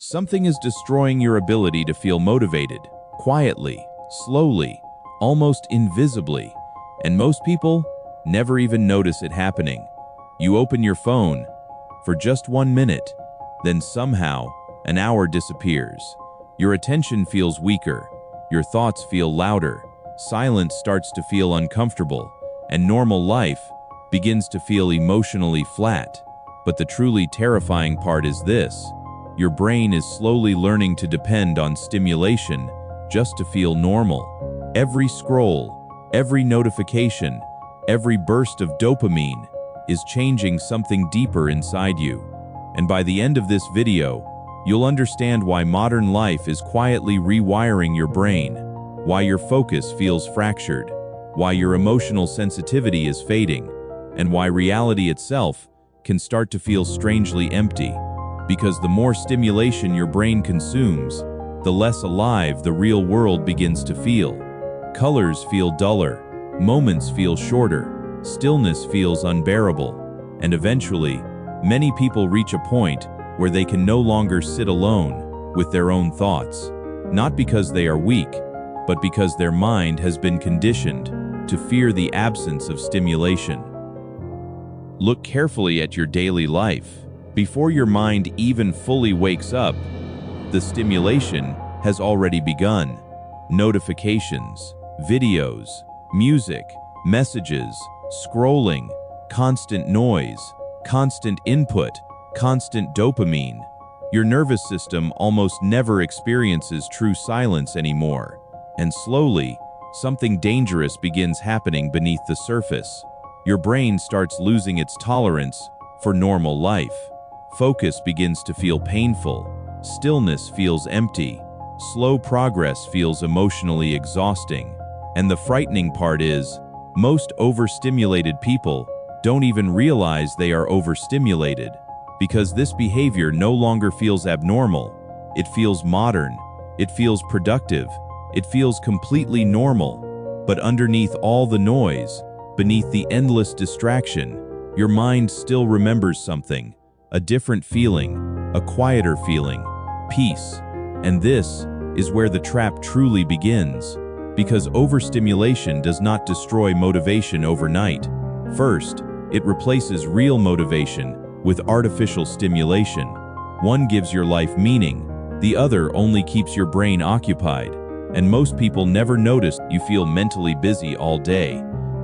Something is destroying your ability to feel motivated, quietly, slowly, almost invisibly, and most people never even notice it happening. You open your phone for just 1 minute, then somehow an hour disappears. Your attention feels weaker, your thoughts feel louder, silence starts to feel uncomfortable, and normal life begins to feel emotionally flat. But the truly terrifying part is this: your brain is slowly learning to depend on stimulation just to feel normal. Every scroll, every notification, every burst of dopamine is changing something deeper inside you. And by the end of this video, you'll understand why modern life is quietly rewiring your brain, why your focus feels fractured, why your emotional sensitivity is fading, and why reality itself can start to feel strangely empty. Because the more stimulation your brain consumes, the less alive the real world begins to feel. Colors feel duller, moments feel shorter, stillness feels unbearable, and eventually, many people reach a point where they can no longer sit alone with their own thoughts. Not because they are weak, but because their mind has been conditioned to fear the absence of stimulation. Look carefully at your daily life. Before your mind even fully wakes up, the stimulation has already begun. Notifications, videos, music, messages, scrolling, constant noise, constant input, constant dopamine. Your nervous system almost never experiences true silence anymore, and slowly, something dangerous begins happening beneath the surface. Your brain starts losing its tolerance for normal life. Focus begins to feel painful, stillness feels empty, slow progress feels emotionally exhausting, and the frightening part is, most overstimulated people don't even realize they are overstimulated, because this behavior no longer feels abnormal. It feels modern, it feels productive, it feels completely normal. But underneath all the noise, beneath the endless distraction, your mind still remembers something, a different feeling, a quieter feeling, peace. And this is where the trap truly begins, because overstimulation does not destroy motivation overnight. First, it replaces real motivation with artificial stimulation. One gives your life meaning, the other only keeps your brain occupied. And most people never notice you feel mentally busy all day.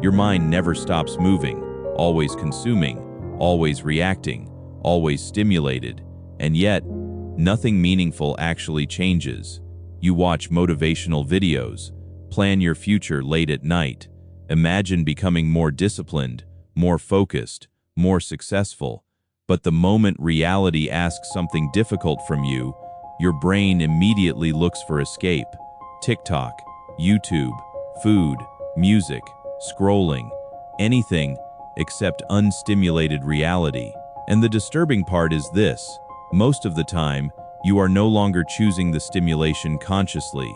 Your mind never stops moving, always consuming, always reacting, always stimulated, and yet, nothing meaningful actually changes. You watch motivational videos, plan your future late at night, imagine becoming more disciplined, more focused, more successful, but the moment reality asks something difficult from you, your brain immediately looks for escape. TikTok, YouTube, food, music, scrolling, anything except unstimulated reality. And the disturbing part is this: most of the time, you are no longer choosing the stimulation consciously.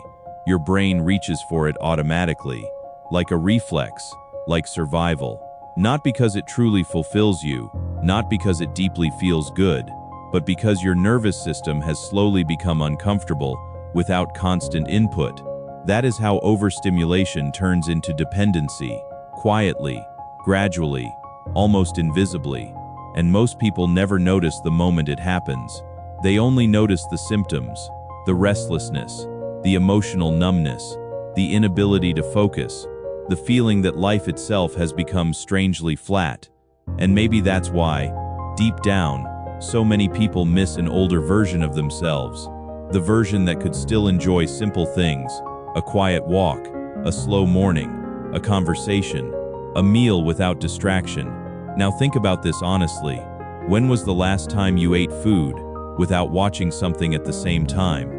Your brain reaches for it automatically, like a reflex, like survival. Not because it truly fulfills you, not because it deeply feels good, but because your nervous system has slowly become uncomfortable without constant input. That is how overstimulation turns into dependency, quietly, gradually, almost invisibly. And most people never notice the moment it happens. They only notice the symptoms, the restlessness, the emotional numbness, the inability to focus, the feeling that life itself has become strangely flat. And maybe that's why, deep down, so many people miss an older version of themselves, the version that could still enjoy simple things, a quiet walk, a slow morning, a conversation, a meal without distraction. Now think about this honestly. When was the last time you ate food without watching something at the same time?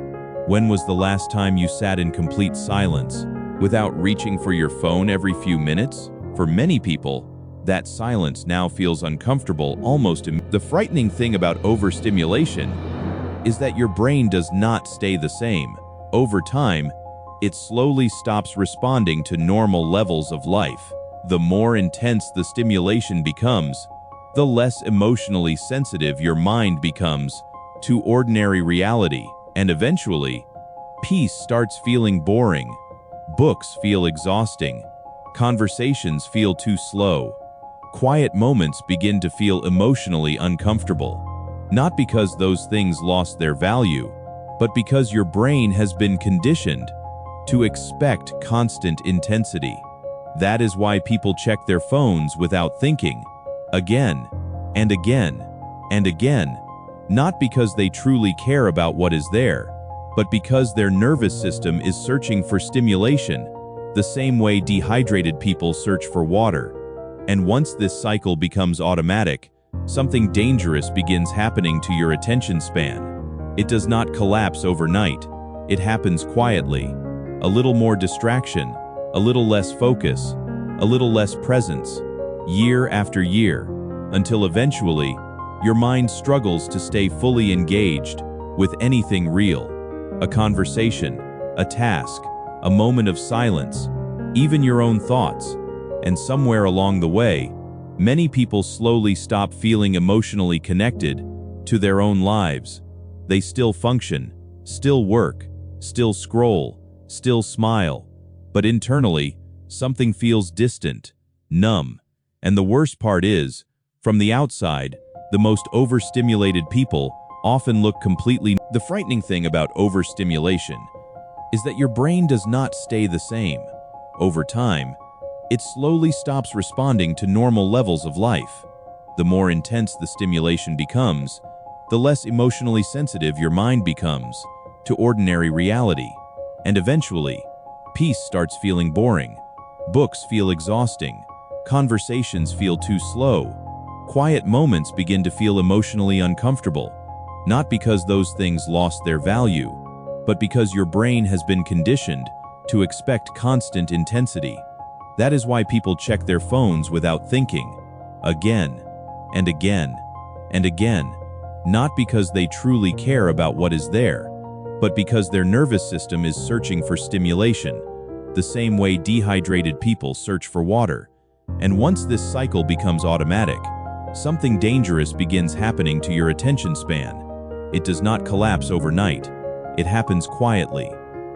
When was the last time you sat in complete silence without reaching for your phone every few minutes? For many people, that silence now feels uncomfortable almost immediately. The frightening thing about overstimulation is that your brain does not stay the same. Over time, it slowly stops responding to normal levels of life. The more intense the stimulation becomes, the less emotionally sensitive your mind becomes to ordinary reality, and eventually, peace starts feeling boring, books feel exhausting, conversations feel too slow, quiet moments begin to feel emotionally uncomfortable. Not because those things lost their value, but because your brain has been conditioned to expect constant intensity. That is why people check their phones without thinking, again and again and again, not because they truly care about what is there, but because their nervous system is searching for stimulation, the same way dehydrated people search for water. And once this cycle becomes automatic, something dangerous begins happening to your attention span. It does not collapse overnight. It happens quietly. A little more distraction, a little less focus, a little less presence, year after year, until eventually, your mind struggles to stay fully engaged with anything real. A conversation, a task, a moment of silence, even your own thoughts. And somewhere along the way, many people slowly stop feeling emotionally connected to their own lives. They still function, still work, still scroll, still smile, but internally, something feels distant, numb. And the worst part is, from the outside, the most overstimulated people often look completely. The frightening thing about overstimulation is that your brain does not stay the same. Over time, it slowly stops responding to normal levels of life. The more intense the stimulation becomes, the less emotionally sensitive your mind becomes to ordinary reality. And eventually, peace starts feeling boring, books feel exhausting, conversations feel too slow, quiet moments begin to feel emotionally uncomfortable, not because those things lost their value, but because your brain has been conditioned to expect constant intensity. That is why people check their phones without thinking, again and again and again, not because they truly care about what is there, but because their nervous system is searching for stimulation, the same way dehydrated people search for water. And once this cycle becomes automatic, something dangerous begins happening to your attention span. It does not collapse overnight. It happens quietly.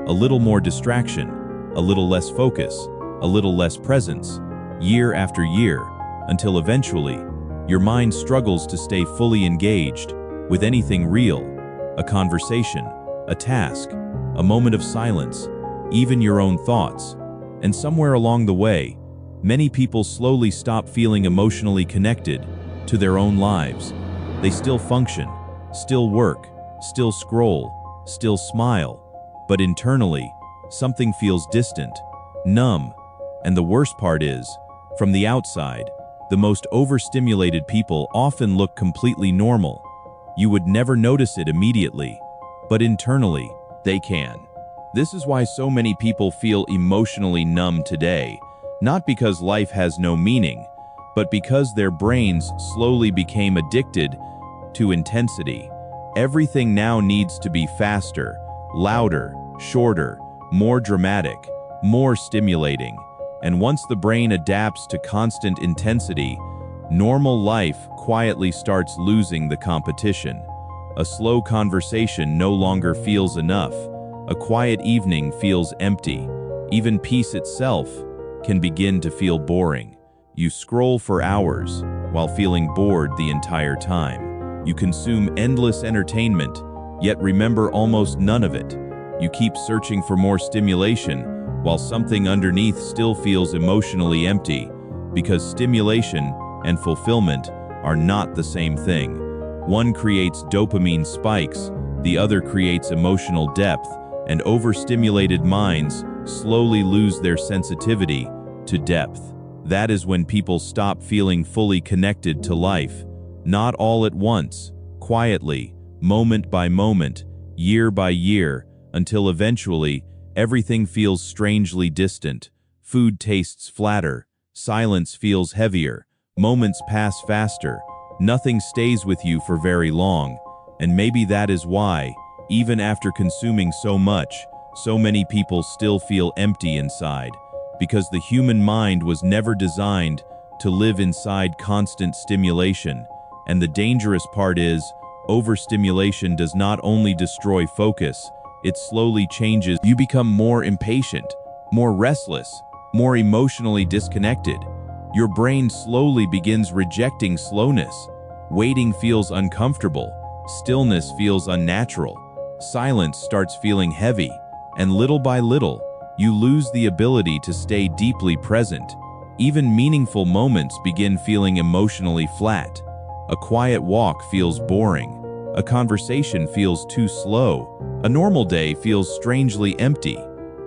A little more distraction, a little less focus, a little less presence, year after year, until eventually, your mind struggles to stay fully engaged with anything real, a conversation, a task, a moment of silence, even your own thoughts. And somewhere along the way, many people slowly stop feeling emotionally connected to their own lives. They still function, still work, still scroll, still smile, but internally, something feels distant, numb. And the worst part is, from the outside, the most overstimulated people often look completely normal. You would never notice it immediately, but internally, they can. This is why so many people feel emotionally numb today, not because life has no meaning, but because their brains slowly became addicted to intensity. Everything now needs to be faster, louder, shorter, more dramatic, more stimulating. And once the brain adapts to constant intensity, normal life quietly starts losing the competition. A slow conversation no longer feels enough. A quiet evening feels empty. Even peace itself can begin to feel boring. You scroll for hours while feeling bored the entire time. You consume endless entertainment, yet remember almost none of it. You keep searching for more stimulation while something underneath still feels emotionally empty, because stimulation and fulfillment are not the same thing. One creates dopamine spikes, the other creates emotional depth, and overstimulated minds slowly lose their sensitivity to depth. That is when people stop feeling fully connected to life, not all at once, quietly, moment by moment, year by year, until eventually everything feels strangely distant. Food tastes flatter, silence feels heavier, moments pass faster, nothing stays with you for very long. And maybe that is why, even after consuming so much, so many people still feel empty inside. Because the human mind was never designed to live inside constant stimulation. And the dangerous part is, Overstimulation does not only destroy focus, it slowly changes. You become more impatient, more restless, more emotionally disconnected. Your brain slowly begins rejecting slowness. Waiting feels uncomfortable. Stillness feels unnatural. Silence starts feeling heavy. And little by little, you lose the ability to stay deeply present. Even meaningful moments begin feeling emotionally flat. A quiet walk feels boring. A conversation feels too slow. A normal day feels strangely empty.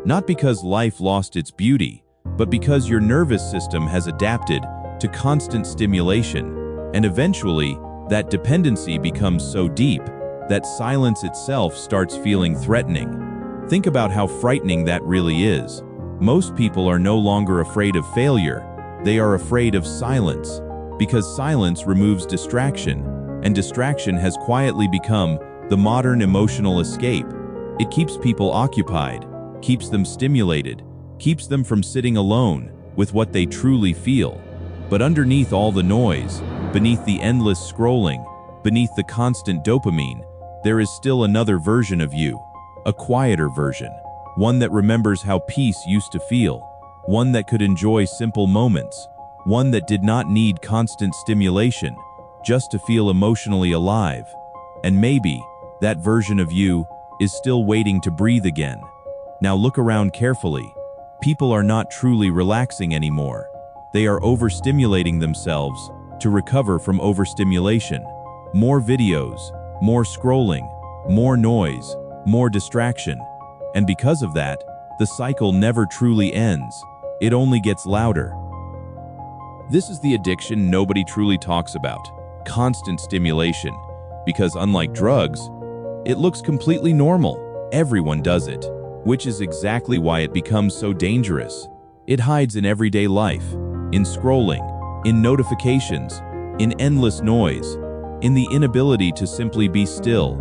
Not because life lost its beauty, but because your nervous system has adapted to constant stimulation. And eventually, that dependency becomes so deep that silence itself starts feeling threatening. Think about how frightening that really is. Most people are no longer afraid of failure. They are afraid of silence, because silence removes distraction, and distraction has quietly become the modern emotional escape. It keeps people occupied, keeps them stimulated, keeps them from sitting alone with what they truly feel. But underneath all the noise, beneath the endless scrolling, beneath the constant dopamine, there is still another version of you, a quieter version. One that remembers how peace used to feel, one that could enjoy simple moments, one that did not need constant stimulation just to feel emotionally alive. And maybe that version of you is still waiting to breathe again. Now look around carefully. People are not truly relaxing anymore. They are overstimulating themselves to recover from overstimulation. More videos, more scrolling, more noise, more distraction. And because of that, the cycle never truly ends. It only gets louder. This is the addiction nobody truly talks about. Constant stimulation. Because unlike drugs, it looks completely normal. Everyone does it, which is exactly why it becomes so dangerous. It hides in everyday life, in scrolling, in notifications, in endless noise, in the inability to simply be still.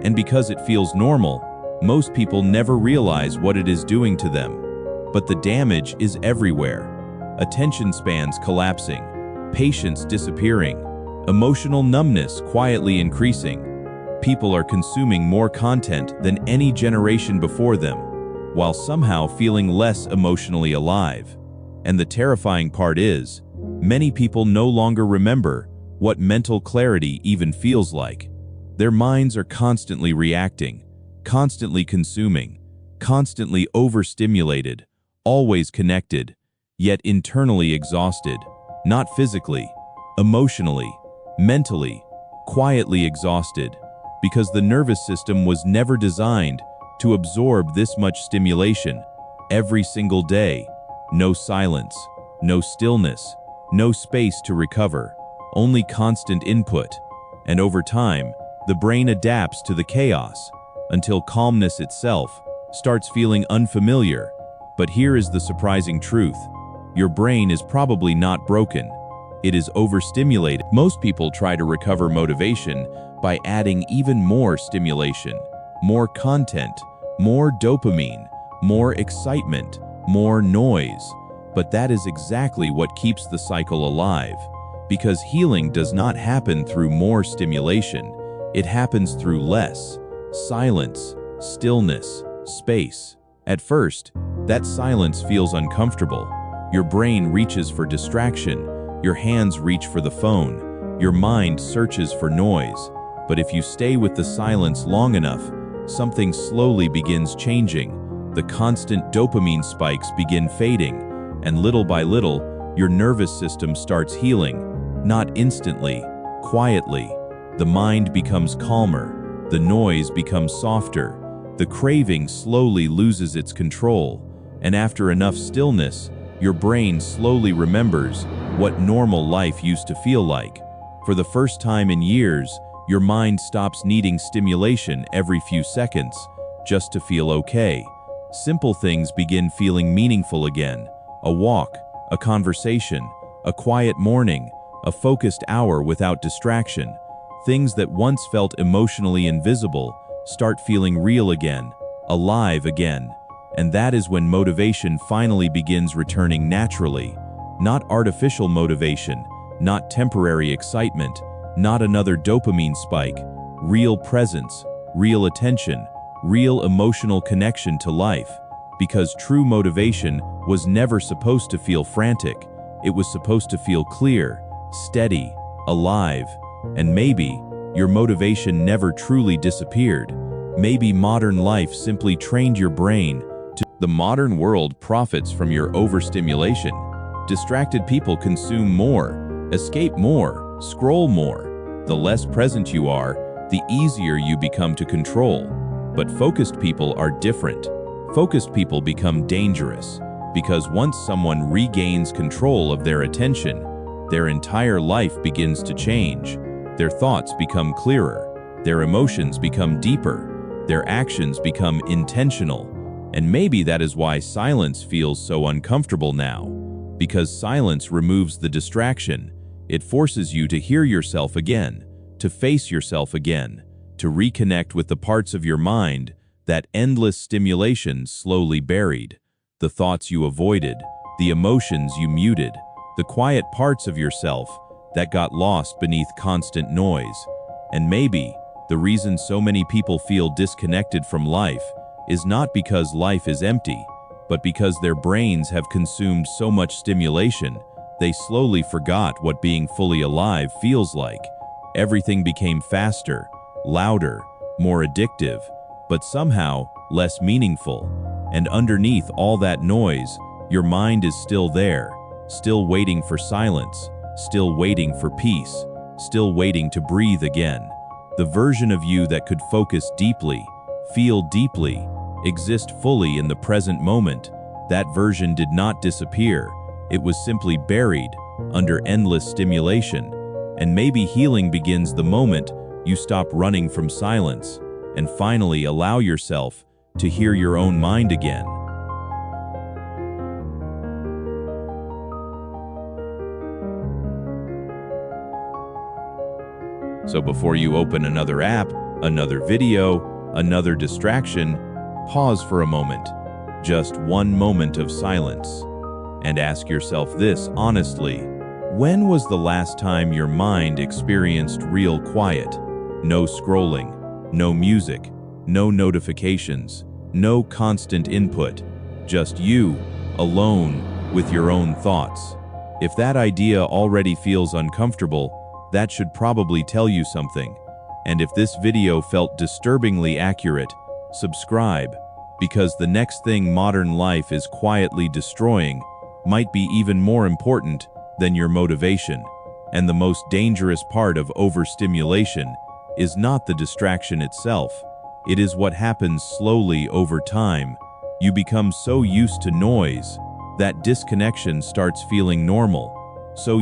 And because it feels normal, most people never realize what it is doing to them. But the damage is everywhere. Attention spans collapsing, patience disappearing, emotional numbness quietly increasing. People are consuming more content than any generation before them, while somehow feeling less emotionally alive. And the terrifying part is, many people no longer remember what mental clarity even feels like. Their minds are constantly reacting, constantly consuming, constantly overstimulated, always connected, yet internally exhausted. Not physically, emotionally, mentally, quietly exhausted, because the nervous system was never designed to absorb this much stimulation every single day. No silence, no stillness, no space to recover, only constant input. And over time, the brain adapts to the chaos until calmness itself starts feeling unfamiliar. But here is the surprising truth. Your brain is probably not broken. It is overstimulated. Most people try to recover motivation by adding even more stimulation, more content, more dopamine, more excitement, more noise. But that is exactly what keeps the cycle alive. Because healing does not happen through more stimulation. It happens through less. Silence, stillness, space. At first, that silence feels uncomfortable. Your brain reaches for distraction. Your hands reach for the phone. Your mind searches for noise. But if you stay with the silence long enough, something slowly begins changing. The constant dopamine spikes begin fading, and little by little, your nervous system starts healing. Not instantly, quietly. The mind becomes calmer. The noise becomes softer. The craving slowly loses its control. And after enough stillness, your brain slowly remembers what normal life used to feel like. For the first time in years, your mind stops needing stimulation every few seconds just to feel okay. Simple things begin feeling meaningful again. A walk, a conversation, a quiet morning, a focused hour without distraction. Things that once felt emotionally invisible start feeling real again, alive again. And that is when motivation finally begins returning naturally. Not artificial motivation, not temporary excitement, not another dopamine spike, real presence, real attention, real emotional connection to life. Because true motivation was never supposed to feel frantic. It was supposed to feel clear, steady, alive. And maybe your motivation never truly disappeared. Maybe modern life simply trained your brain to. The modern world profits from your overstimulation. Distracted people consume more, escape more, scroll more. The less present you are, the easier you become to control. But focused people are different. Focused people become dangerous because once someone regains control of their attention, their entire life begins to change. Their thoughts become clearer, their emotions become deeper, their actions become intentional. And maybe that is why silence feels so uncomfortable now. Because silence removes the distraction. It forces you to hear yourself again, to face yourself again, to reconnect with the parts of your mind that endless stimulation slowly buried, the thoughts you avoided, the emotions you muted, the quiet parts of yourself that got lost beneath constant noise. And maybe the reason so many people feel disconnected from life is not because life is empty, but because their brains have consumed so much stimulation, they slowly forgot what being fully alive feels like. Everything became faster, louder, more addictive, but somehow less meaningful. And underneath all that noise, your mind is still there, still waiting for silence, still waiting for peace, still waiting to breathe again. The version of you that could focus deeply, feel deeply, exist fully in the present moment, that version did not disappear. It was simply buried under endless stimulation. And maybe healing begins the moment you stop running from silence and finally allow yourself to hear your own mind again. So before you open another app, another video, another distraction, pause for a moment, just one moment of silence, and ask yourself this honestly: when was the last time your mind experienced real quiet? No scrolling, no music, no notifications, no constant input, just you, alone, with your own thoughts. If that idea already feels uncomfortable, that should probably tell you something. And if this video felt disturbingly accurate, subscribe, because the next thing modern life is quietly destroying might be even more important than your motivation. And the most dangerous part of overstimulation is not the distraction itself. It is what happens slowly over time. You become so used to noise that disconnection starts feeling normal. So